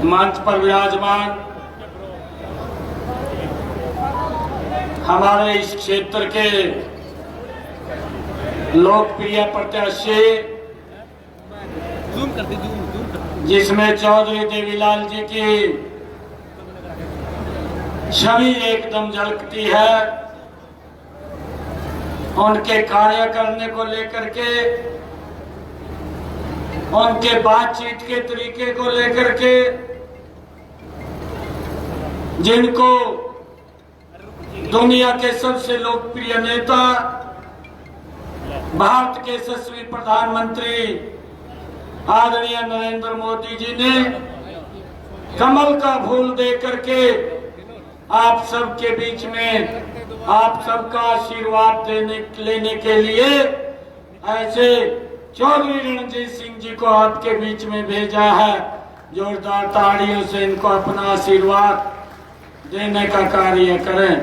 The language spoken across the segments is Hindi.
मंच पर विराजमान हमारे इस क्षेत्र के लोकप्रिय प्रत्याशी जिसमें चौधरी देवीलाल जी की छवि एकदम झलकती है, उनके कार्य करने को लेकर के, उनके बातचीत के तरीके को लेकर के, जिनको दुनिया के सबसे लोकप्रिय नेता भारत के यशस्वी प्रधानमंत्री आदरणीय नरेंद्र मोदी जी ने कमल का फूल दे करके आप सबके बीच में आप सबका आशीर्वाद लेने के लिए ऐसे चौधरी रणजीत सिंह जी को आपके बीच में भेजा है। जोरदार तालियों से इनको अपना आशीर्वाद देने का कार्य करें।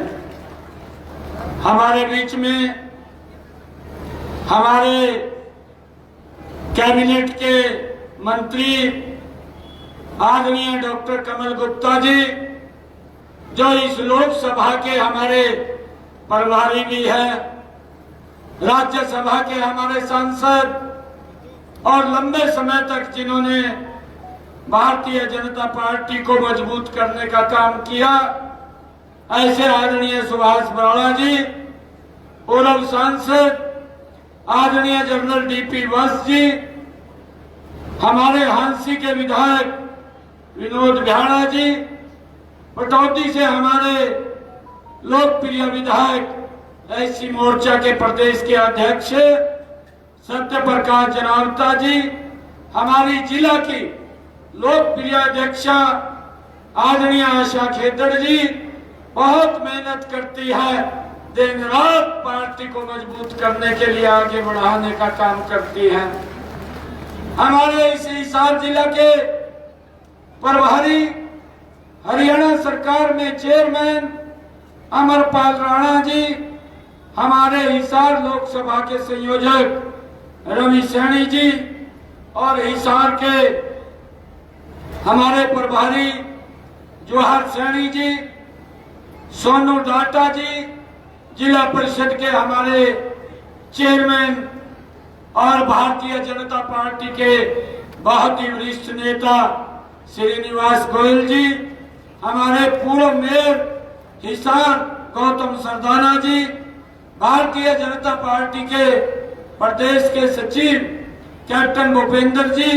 हमारे बीच में हमारे कैबिनेट के मंत्री आदरणीय डॉक्टर कमल गुप्ता जी, जो इस लोकसभा के हमारे प्रभारी भी हैं, राज्यसभा के हमारे सांसद और लंबे समय तक जिन्होंने भारतीय जनता पार्टी को मजबूत करने का काम किया, ऐसे आदरणीय सुभाष बराड़ा जी, पूर्व सांसद आदरणीय जनरल डीपी वत्स जी, हमारे हांसी के विधायक विनोद बिहाड़ा जी, पटौदी से हमारे लोकप्रिय विधायक एससी मोर्चा के प्रदेश के अध्यक्ष सत्य प्रकाश जनावता जी, हमारी जिला की लोकप्रिय अध्यक्षा आदरणीय आशा खेदड़ जी बहुत मेहनत करती है, दिन रात पार्टी को मजबूत करने के लिए आगे बढ़ाने का काम करती है। हमारे इस हिसार जिला के प्रभारी, हरियाणा सरकार में चेयरमैन अमरपाल राणा जी, हमारे हिसार लोकसभा के संयोजक रवि सैनी जी और हिसार के हमारे प्रभारी जोहर सैनी जी, सोनू डाटा जी, जिला परिषद के हमारे चेयरमैन और भारतीय जनता पार्टी के बहुत ही वरिष्ठ नेता श्रीनिवास गोयल जी, हमारे पूर्व मेयर हिसार गौतम सरदाना जी, भारतीय जनता पार्टी के प्रदेश के सचिव कैप्टन भूपेंद्र जी,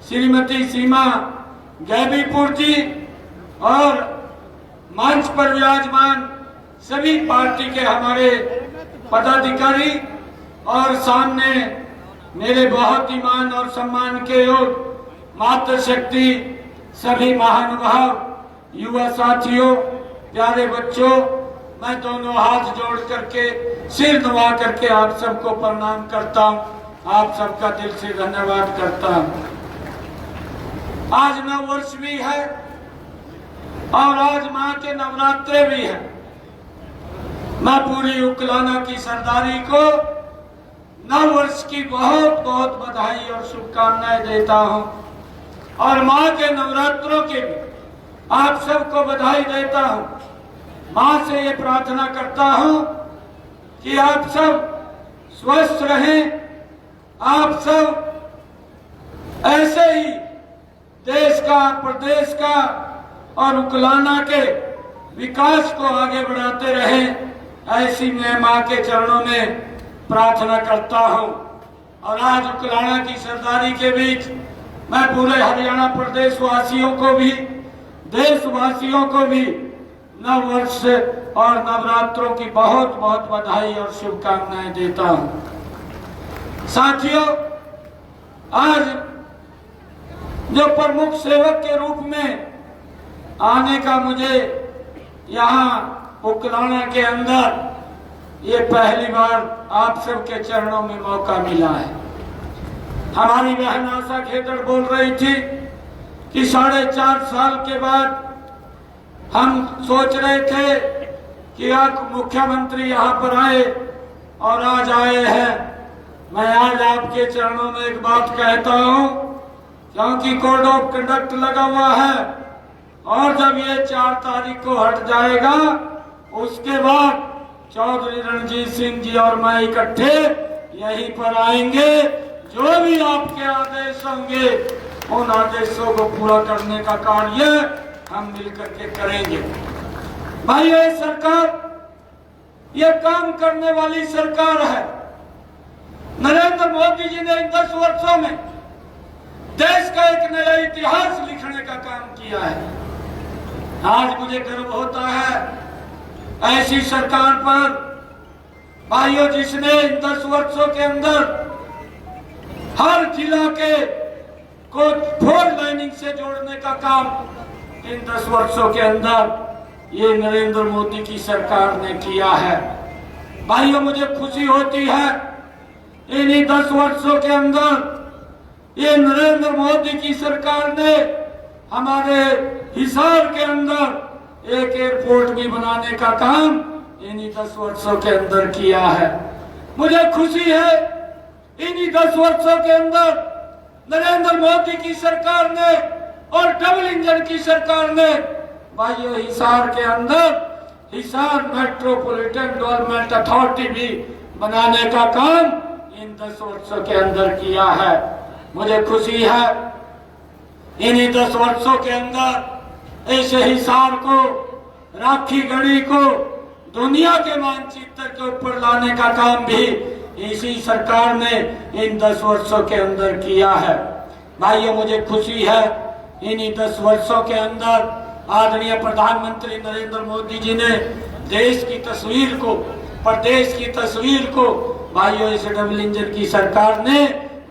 श्रीमती सीमा गैबीपुर जी और मंच पर विराजमान सभी पार्टी के हमारे पदाधिकारी और सामने मेरे बहुत ही मान और सम्मान के योग मातृशक्ति सभी महानुभाव, युवा साथियों, प्यारे बच्चों, मैं दोनों हाथ जोड़ करके सिर नवा करके आप सबको प्रणाम करता हूं। आप सबका दिल से धन्यवाद करता हूं। आज नव वर्ष भी है और आज मां के नवरात्रे भी है। मैं पूरी उकलाना की सरदारी को नव वर्ष की बहुत बहुत बधाई और शुभकामनाएं देता हूं और मां के नवरात्रों की भी आप सबको बधाई देता हूं। मां से ये प्रार्थना करता हूं कि आप सब स्वस्थ रहें, आप सब ऐसे ही देश का, प्रदेश का और उकलाना के विकास को आगे बढ़ाते रहें, ऐसी मैं मां के चरणों में प्रार्थना करता हूं। और आज उकलाना की सरदारी के बीच मैं पूरे हरियाणा प्रदेश वासियों को भी, देशवासियों को भी नव वर्ष और नवरात्रों की बहुत बहुत बधाई और शुभकामनाएं देता हूं। साथियों, आज जो प्रमुख सेवक के रूप में आने का मुझे यहाँ उकलाना के अंदर ये पहली बार आप सबके चरणों में मौका मिला है। हमारी बहन आशा खेदड़ बोल रही थी कि 4.5 साल के बाद हम सोच रहे थे कि आप मुख्यमंत्री यहाँ पर आए और आज आए हैं। मैं आज आपके चरणों में एक बात कहता हूँ क्योंकि कोड ऑफ कंडक्ट लगा हुआ है और जब ये 4 तारीख को हट जाएगा उसके बाद चौधरी रणजीत सिंह जी और मैं इकट्ठे यहीं पर आएंगे। जो भी आपके आदेश होंगे उन आदेशों को पूरा करने का कार्य हम मिलकर के करेंगे। भाई ये सरकार ये काम करने वाली सरकार है। नरेंद्र मोदी जी ने इन 10 वर्षों में देश का एक नया इतिहास लिखने का काम किया है। आज मुझे गर्व होता है ऐसी सरकार पर भाइयों जिसने इन 10 वर्षों के अंदर हर जिला के को 4 लाइनिंग से जोड़ने का काम इन 10 वर्षों के अंदर ये नरेंद्र मोदी की सरकार ने किया है। भाइयों मुझे खुशी होती है इन्हीं 10 वर्षों के अंदर ये नरेंद्र मोदी की सरकार ने हमारे हिसार के अंदर एक एयरपोर्ट भी बनाने का काम इन्हीं 10 वर्षों के अंदर किया है। मुझे खुशी है इन्हीं 10 वर्षों के अंदर नरेंद्र मोदी की सरकार ने और डबल इंजन की सरकार ने भाइयों हिसार के अंदर हिसार मेट्रोपॉलिटन डेवलपमेंट अथॉरिटी भी बनाने का काम इन 10 वर्षों के अंदर किया है। मुझे खुशी है इन्हीं 10 वर्षों के अंदर ऐसे हिसार को राखी गढ़ी को दुनिया के मानचित्र के ऊपर लाने का काम भी इसी सरकार ने इन 10 वर्षों के अंदर किया है। भाइयों मुझे खुशी है इन्हीं 10 वर्षों के अंदर आदरणीय प्रधानमंत्री नरेंद्र मोदी जी ने देश की तस्वीर को प्रदेश की तस्वीर को भाइयों इस डबल इंजन की सरकार ने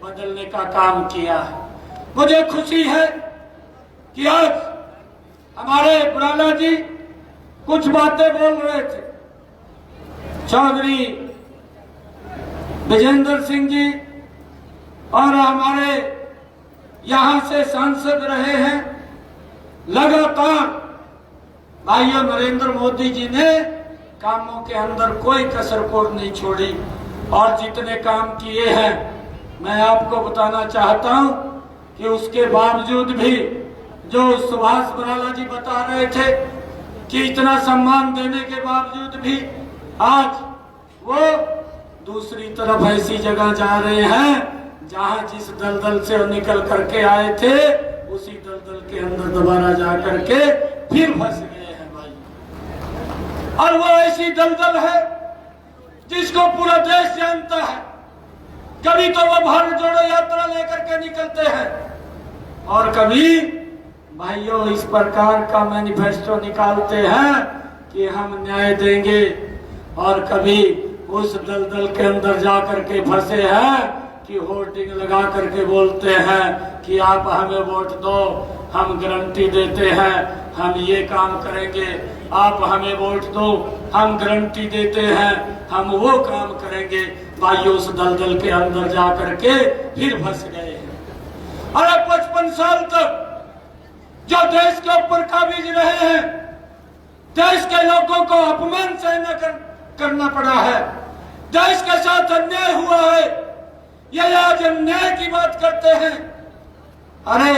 बदलने का काम किया है। मुझे खुशी है कि आज हमारे बुराला जी कुछ बातें बोल रहे थे। चौधरी विजेंद्र सिंह जी और हमारे यहाँ से सांसद रहे हैं लगातार। भाइयों नरेंद्र मोदी जी ने कामों के अंदर कोई कसर नहीं छोड़ी और जितने काम किए हैं मैं आपको बताना चाहता हूं कि उसके बावजूद भी जो सुभाष बराला जी बता रहे थे कि इतना सम्मान देने के बावजूद भी आज वो दूसरी तरफ ऐसी जगह जा रहे हैं जहां जिस दलदल से वो निकल करके आए थे उसी दलदल के अंदर दोबारा जा करके फिर फंस गए हैं भाई। और वो ऐसी दलदल है जिसको पूरा देश जानता है। कभी तो वो भारत जोड़ो यात्रा लेकर के निकलते हैं और कभी भाइयों इस प्रकार का मैनिफेस्टो निकालते हैं कि हम न्याय देंगे और कभी उस दलदल के अंदर जा करके फंसे हैं कि होर्डिंग लगा करके बोलते हैं कि आप हमें वोट दो, हम गारंटी देते हैं हम ये काम करेंगे, आप हमें वोट दो, हम गारंटी देते हैं हम वो काम करेंगे। भाइयों उस दलदल के अंदर जा करके फिर फंस गए हैं। और 55 साल तक जो देश के ऊपर काबिज रहे हैं, देश के लोगों को अपमान सहना करना पड़ा है, देश के साथ अन्याय हुआ है, ये आज अन्याय की बात करते हैं। अरे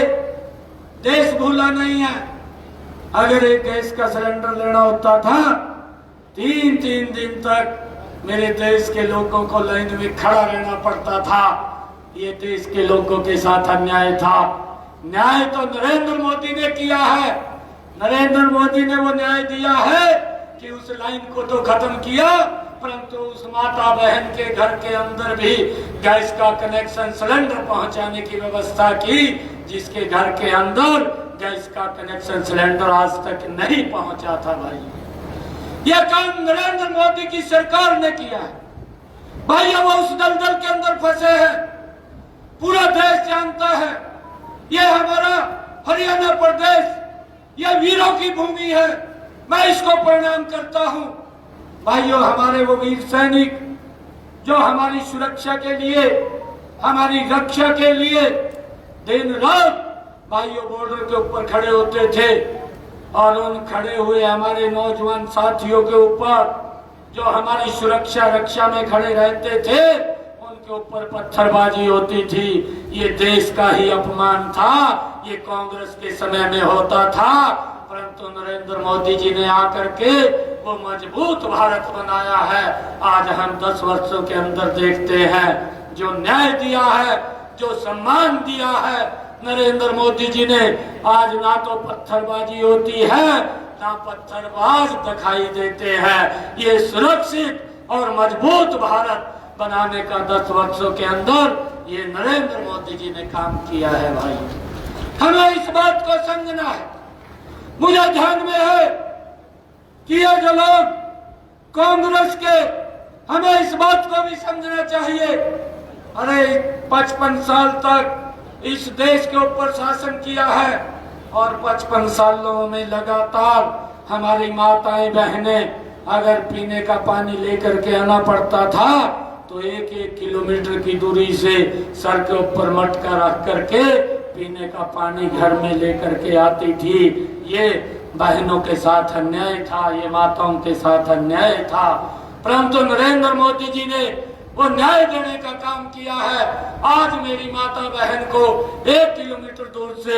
देश भूला नहीं है। अगर एक गैस का सिलेंडर लेना होता था 3-3 दिन तक मेरे देश के लोगों को लाइन में खड़ा रहना पड़ता था। ये देश के लोगों के साथ अन्याय था। न्याय तो नरेंद्र मोदी ने किया है। नरेंद्र मोदी ने वो न्याय दिया है कि उस लाइन को तो खत्म किया, परंतु उस माता बहन के घर के अंदर भी गैस का कनेक्शन सिलेंडर पहुंचाने की व्यवस्था की, जिसके घर के अंदर गैस का कनेक्शन सिलेंडर आज तक नहीं पहुंचा था। भाई यह काम नरेंद्र मोदी की सरकार ने किया है। भाई वो उस दलदल के अंदर फंसे हैं, पूरा देश जानता है। यह हमारा हरियाणा प्रदेश यह वीरों की भूमि है, मैं इसको प्रणाम करता हूं। भाइयों हमारे वो वीर सैनिक जो हमारी सुरक्षा के लिए हमारी रक्षा के लिए दिन रात भाइयों बॉर्डर के ऊपर खड़े होते थे और उन खड़े हुए हमारे नौजवान साथियों के ऊपर जो हमारी सुरक्षा रक्षा में खड़े रहते थे उसके ऊपर पत्थरबाजी होती थी। ये देश का ही अपमान था, ये कांग्रेस के समय में होता था। परंतु नरेंद्र मोदी जी ने आकर के वो मजबूत भारत बनाया है। आज हम 10 वर्षों के अंदर देखते हैं जो न्याय दिया है, जो सम्मान दिया है नरेंद्र मोदी जी ने। आज ना तो पत्थरबाजी होती है, ना पत्थरबाज दिखाई देते हैं। ये सुरक्षित और मजबूत भारत बनाने का 10 वर्षों के अंदर ये नरेंद्र मोदी जी ने काम किया है। भाई हमें इस बात को समझना है। मुझे ध्यान में है कि ये जो लोग कांग्रेस के, हमें इस बात को भी समझना चाहिए। अरे 55 साल तक इस देश के ऊपर शासन किया है और 55 सालों में लगातार हमारी माताएं बहनें अगर पीने का पानी लेकर के आना पड़ता था तो 1-1 किलोमीटर की दूरी से सर के ऊपर मटका रख करके पीने का पानी घर में लेकर के आती थी। ये बहनों के साथ अन्याय था, ये माताओं के साथ अन्याय था। परंतु नरेंद्र मोदी जी ने वो न्याय देने का काम किया है। आज मेरी माता बहन को 1 किलोमीटर दूर से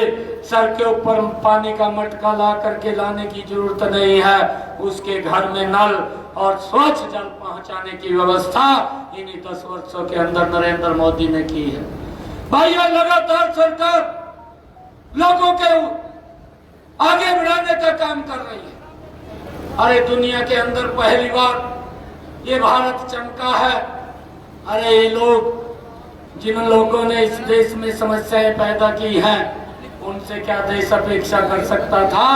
सर के ऊपर पानी का मटका ला करके लाने की जरूरत नहीं है। उसके घर में नल और स्वच्छ जल पहुंचाने की व्यवस्था इन्हीं 10 वर्षों के अंदर नरेंद्र मोदी ने की है। भाई लगातार सरकार लोगों के आगे बढ़ाने का काम कर रही है। अरे दुनिया के अंदर पहली बार ये भारत चमका है। अरे ये लोग, जिन लोगों ने इस देश में समस्याएं पैदा की हैं, उनसे क्या देश अपेक्षा कर सकता था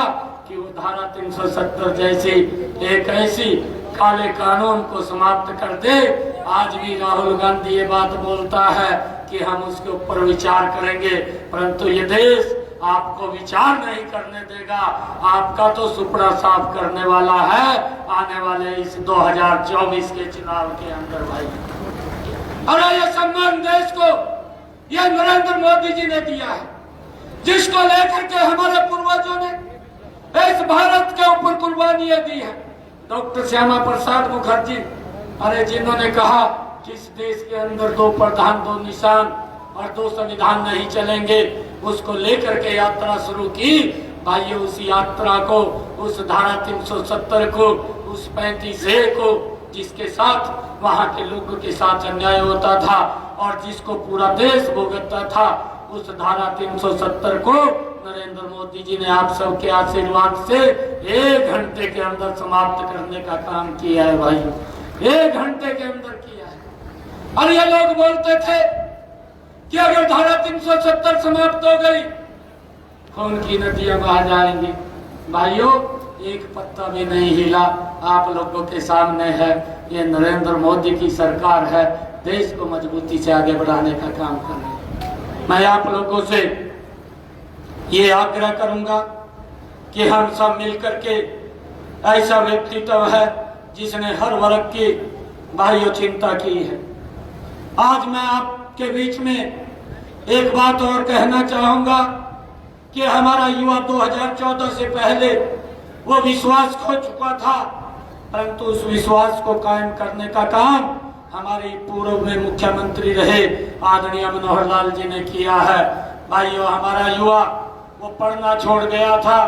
कि वो धारा 370 जैसी एक ऐसी काले कानून को समाप्त कर दे। आज भी राहुल गांधी ये बात बोलता है कि हम उसके ऊपर विचार करेंगे, परंतु ये देश आपको विचार नहीं करने देगा। आपका तो सुपड़ा साफ करने वाला है आने वाले इस 2024 के चुनाव के अंदर। भाई अरे ये सम्मान देश को ये नरेंद्र मोदी जी ने दिया है, जिसको लेकर के हमारे पूर्वजों ने इस भारत के ऊपर कुर्बानियां दी है। डॉक्टर श्यामा प्रसाद मुखर्जी, अरे जिन्होंने कहा कि इस देश के अंदर 2 प्रधान 2 निशान और 2 संविधान नहीं चलेंगे, उसको लेकर के यात्रा शुरू की। भाइयों उस यात्रा को, उस धारा 370 को, उस 35A को, जिसके साथ वहां के लोगों के साथ अन्याय होता था और जिसको पूरा देश भुगतता था, उस धारा 370 को नरेंद्र मोदी जी ने आप सबके आशीर्वाद से 1 घंटे के अंदर समाप्त करने का काम किया है। भाई 1 घंटे के अंदर किया है। और ये लोग बोलते थे कि अगर धारा 370 समाप्त हो गई खून की नदियां बह जाएंगी। भाइयों एक पत्ता भी नहीं हिला। आप लोगों के सामने है, ये नरेंद्र मोदी की सरकार है, देश को मजबूती से आगे बढ़ाने का काम कर रही है। मैं आप लोगों से ये आग्रह करूंगा कि हम सब मिलकर के, ऐसा व्यक्तित्व है जिसने हर वर्ग की भाइयों चिंता की है। आज मैं आपके बीच में एक बात और कहना चाहूंगा कि हमारा युवा 2014 से पहले वो विश्वास खो चुका था, परंतु उस विश्वास को कायम करने का काम हमारे पूर्व में मुख्यमंत्री रहे आदरणीय मनोहर लाल जी ने किया है। भाइयों हमारा युवा वो पढ़ना छोड़ गया था,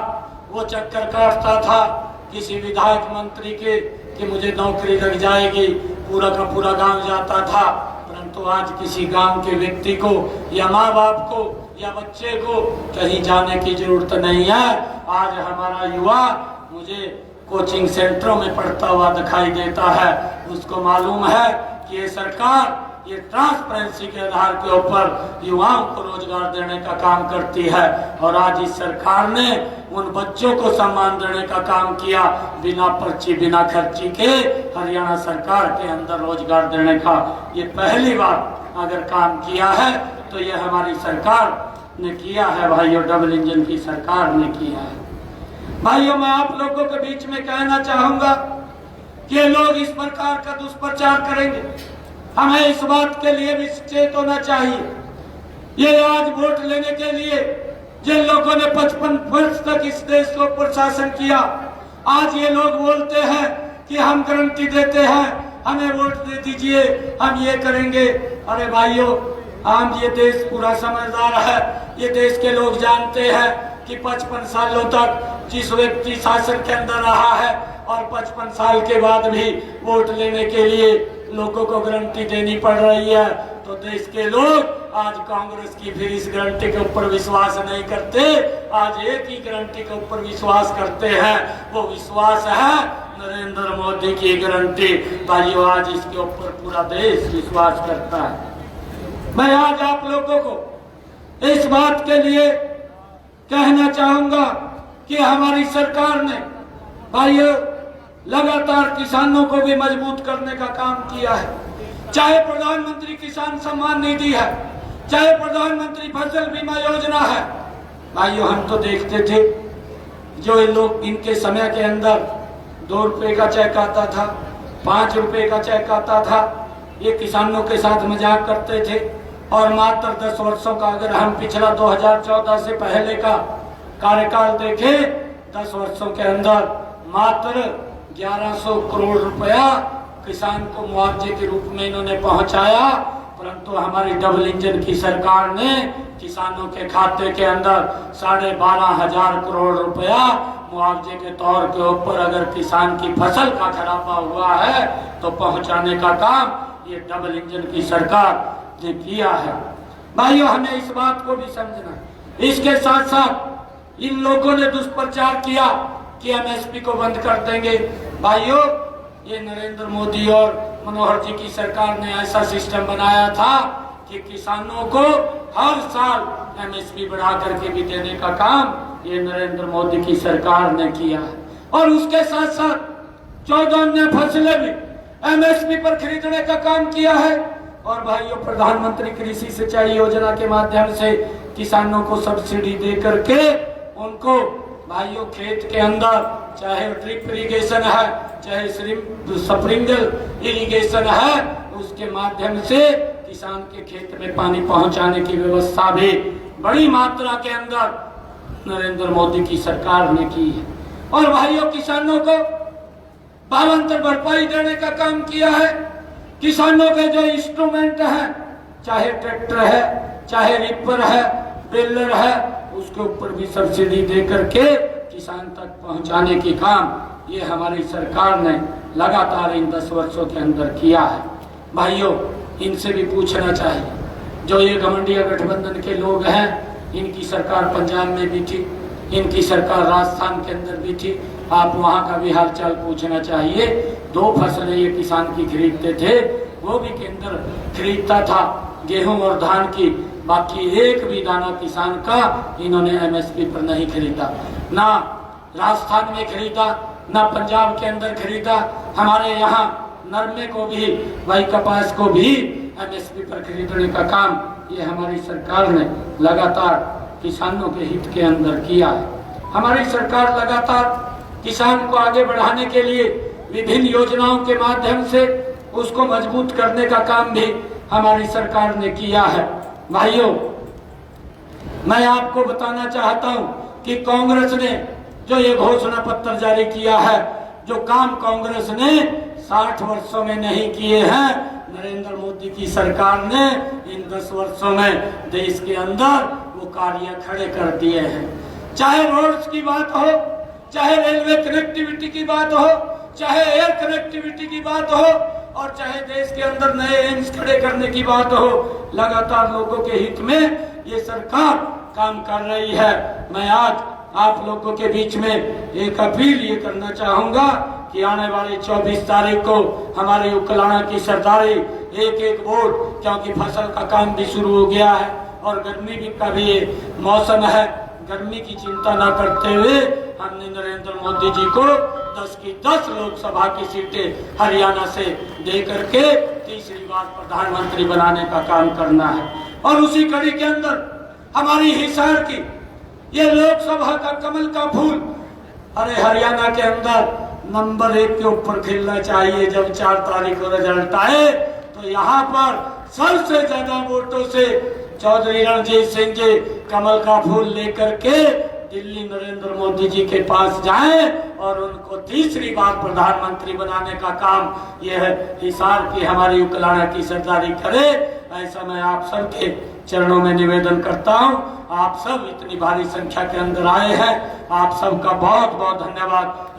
वो चक्कर काटता था किसी विधायक मंत्री के कि मुझे नौकरी लग जाएगी, पूरा का पूरा गांव जाता था। परंतु आज किसी गांव के व्यक्ति को या माँ बाप को या बच्चे को कहीं जाने की जरूरत नहीं है। आज हमारा युवा मुझे कोचिंग सेंटरों में पढ़ता हुआ दिखाई देता है। उसको मालूम है कि ये सरकार ये ट्रांसपेरेंसी के आधार के ऊपर युवाओं को रोजगार देने का काम करती है। और आज इस सरकार ने उन बच्चों को सम्मान देने का काम किया, बिना पर्ची बिना खर्ची के हरियाणा सरकार के अंदर रोजगार देने का ये पहली बार अगर काम किया है तो ये हमारी सरकार ने किया है। भाइयों डबल इंजन की सरकार ने किया है। भाइयों मैं आप लोगों के बीच में कहना चाहूंगा कि लोग इस प्रकार का दुष्प्रचार करेंगे, हमें इस बात के लिए भी सचेत होना चाहिए। ये आज वोट लेने के लिए जिन लोगों ने 55 वर्ष तक इस देश को ऊपर शासन किया, आज ये लोग बोलते हैं कि हम गारंटी देते हैं, हमें वोट दे दीजिए, हम ये करेंगे। अरे भाइयों, आम ये देश पूरा समझदार है। ये देश के लोग जानते हैं कि 55 सालों तक जिस व्यक्ति शासन के अंदर रहा है और 55 साल के बाद भी वोट लेने के लिए लोगों को गारंटी देनी पड़ रही है, तो देश के लोग आज कांग्रेस की फिर इस गारंटी के ऊपर विश्वास नहीं करते। आज एक ही गारंटी के ऊपर विश्वास करते हैं, वो विश्वास है नरेंद्र मोदी की गारंटी। भाइयों, आज इसके ऊपर पूरा देश विश्वास करता है। मैं आज आप लोगों को इस बात के लिए कहना चाहूंगा कि हमारी सरकार ने भाइयों लगातार किसानों को भी मजबूत करने का काम किया है। चाहे प्रधानमंत्री किसान सम्मान निधि है, चाहे प्रधानमंत्री फसल बीमा योजना है। भाइयों, हम तो देखते थे जो इन लोग इनके समय के अंदर 2 रुपए का चेक आता था, 5 रुपए का चेक आता था। ये किसानों के साथ मजाक करते थे। और मात्र 10 वर्षों का अगर हम पिछला 2014 से पहले का कार्यकाल देखें, 10 वर्षों के अंदर मात्र 1100 करोड़ रुपया किसान को मुआवजे के रूप में इन्होंने पहुंचाया। परंतु हमारी डबल इंजन की सरकार ने किसानों के खाते के अंदर 12,500 करोड़ रुपया मुआवजे के तौर के ऊपर अगर किसान की फसल का खराबा हुआ है तो पहुंचाने का काम ये डबल इंजन की सरकार ने किया है। भाइयों, हमें इस बात को भी समझना है। इसके साथ साथ इन लोगों ने दुष्प्रचार किया कि एमएसपी को बंद कर देंगे। भाइयों, ये नरेंद्र मोदी और मनोहर जी की सरकार ने ऐसा सिस्टम बनाया था कि किसानों को हर साल एमएसपी बढ़ा करके भी देने का काम ये नरेंद्र मोदी की सरकार ने किया है। और उसके साथ साथ 14 अन्य फसलें भी एमएसपी पर खरीदने का काम किया है। और भाइयों, प्रधानमंत्री कृषि सिंचाई योजना के माध्यम से किसानों को सब्सिडी दे करके उनको भाइयों खेत के अंदर चाहे ड्रिप इरिगेशन है, चाहे स्प्रिंकल इरिगेशन है, उसके माध्यम से किसान के खेत में पानी पहुंचाने की व्यवस्था भी बड़ी मात्रा के अंदर नरेंद्र मोदी की सरकार ने की है। और भाइयों, किसानों को भावांतर भरपाई देने का काम किया है। किसानों के जो इंस्ट्रूमेंट है, चाहे ट्रैक्टर है, चाहे रिपर है, बेलर है, उसके ऊपर भी सब्सिडी दे करके किसान तक पहुंचाने की काम ये हमारी सरकार ने लगातार इन 10 वर्षों के अंदर किया है। भाइयों, इनसे भी पूछना चाहिए, जो ये घमंडिया गठबंधन के लोग हैं, इनकी सरकार पंजाब में भी थी, इनकी सरकार राजस्थान के अंदर भी थी। आप वहाँ का भी हालचाल पूछना चाहिए। 2 फसलें ये किसान की खरीदते थे, वो भी केंद्र खरीदता था गेहूं और धान की। बाकी एक भी दाना किसान का इन्होंने एमएसपी पर नहीं खरीदा, ना राजस्थान में खरीदा, ना पंजाब के अंदर खरीदा। हमारे यहाँ नरमे को भी, भाई कपास को भी एमएसपी पर खरीदने का काम ये हमारी सरकार ने लगातार किसानों के हित के अंदर किया है। हमारी सरकार लगातार किसान को आगे बढ़ाने के लिए विभिन्न योजनाओं के माध्यम से उसको मजबूत करने का काम भी हमारी सरकार ने किया है। भाइयों, मैं आपको बताना चाहता हूं कि कांग्रेस ने जो ये घोषणा पत्र जारी किया है, जो काम कांग्रेस ने 60 वर्षों में नहीं किए हैं, नरेंद्र मोदी की सरकार ने इन 10 वर्षों में देश के अंदर वो कार्य खड़े कर दिए हैं। चाहे रोड्स की बात हो, चाहे रेलवे कनेक्टिविटी की बात हो, चाहे एयर कनेक्टिविटी की बात हो, और चाहे देश के अंदर नए एम्स खड़े करने की बात हो, लगातार लोगों के हित में ये सरकार काम कर रही है। मैं आज आप लोगों के बीच में एक अपील ये करना चाहूंगा कि आने वाली 24 तारीख को हमारे उकलाना की सरदारी एक वोट, क्योंकि फसल का काम भी शुरू हो गया है और गर्मी भी का भी मौसम है, गर्मी की चिंता न करते हुए हमने नरेंद्र मोदी जी को 10 की 10 लोकसभा की सीटें हरियाणा से दे करके तीसरी बार प्रधानमंत्री बनाने का काम करना है। और उसी कड़ी के अंदर हमारी हिसार की ये लोकसभा का कमल का फूल, अरे हरियाणा के अंदर नंबर 1 के ऊपर खिलना चाहिए। जब 4 तारीख को रिजल्ट आए तो यहाँ पर सबसे ज्यादा वोटों से चौधरी रणजीत सिंह जी कमल का फूल लेकर के दिल्ली नरेंद्र मोदी जी के पास जाएं और उनको तीसरी बार प्रधानमंत्री बनाने का काम यह हिसार की हमारी उकलाना की सरदारी करे। ऐसा मैं आप सबके चरणों में निवेदन करता हूं। आप सब इतनी भारी संख्या के अंदर आए हैं, आप सबका बहुत बहुत धन्यवाद।